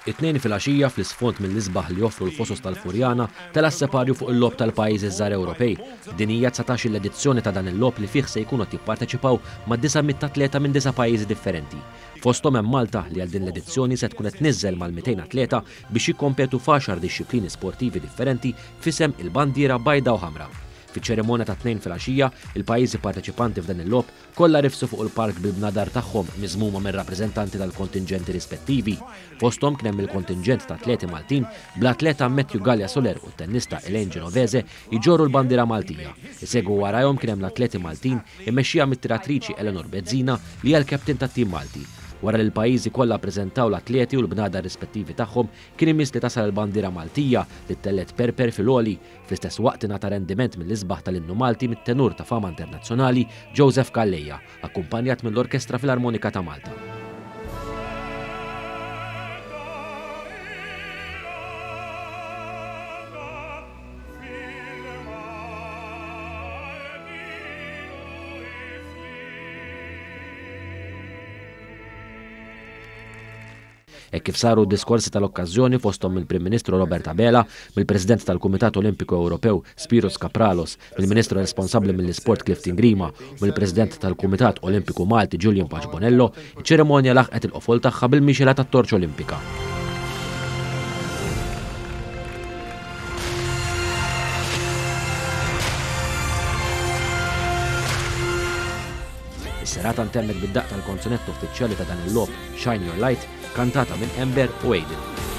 It-tnejn fil-għaxija fl-isfond mill-isbaħ li joffru l-fosos tal-Furjana tela-separju fuq il-lob tal-pajjiżi żgħar Ewropej. Din hija 19 l-edizzjoni ta' dan il-lob li fih se jkunu qed jipparteċipaw ma' 900 atleta minn 9 pajjiżi differenti. Fosthom hemm Malta li għal din l-edizzjoni se tkun qed tniżżel mal-200 atleta biex jikkompetu f'għaxar dixxiplini sportivi differenti f'isem il-bandiera bajda u ħamra. Fiċ-ċerimonja ta' tnejn fil-għaxija, il-pajjiżi parteċipanti f'dan il-lob kollha rifsu fuq il-park bil-bnadar tagħhom miżmuma minn rappreżentanti tal-kontingenti rispettivi. Fosthom kien hemm il-kontingent ta' atleti Maltin bl-atleta Matthew Gallia Soler u t-tennista Elaine Genovese jġorru l-bandiera Maltija. Isegwu warahom kien hemm l-atleti Maltin immexxija mit-tiratriċi Eleanor Bezzina li hija l-kaptin tat-tim Malti. Wara li l-pajjiżi kollha ppreżentaw l-atleti u l-bnadar rispettivi tagħhom kien imiss li tasal il-bandiera Maltija li tellet perper fil-għoli fl-istess waqt ingħata rendiment mill-isbaħ tal-innu Malti mit-tenur ta' fama internazzjonali Joseph Calleja, akkumpanjat mill-Orkestra Filarmonika ta' Malta. Kif saru diskorsi tal-okkażjoni fosthom mill-Prim Ministru Robert Abela, mill-President tal-Kumitat Olimpiku Ewropew Spyros Kapralos, mill-Ministru responsabbli mill-Isport Clifton Grima u mill-President tal-Kumitat Olimpiku Malti Julian Paċ Bonello, iċ-ċerimonja laħqet il-qofol tagħha bil-mixela tat-Torċ Olimpika. Is-serata ntemmet bid-daqq tal-konsonett uffiċjali ta' dan il-lob Shine Your Light, kantata minn Ember u Aiden.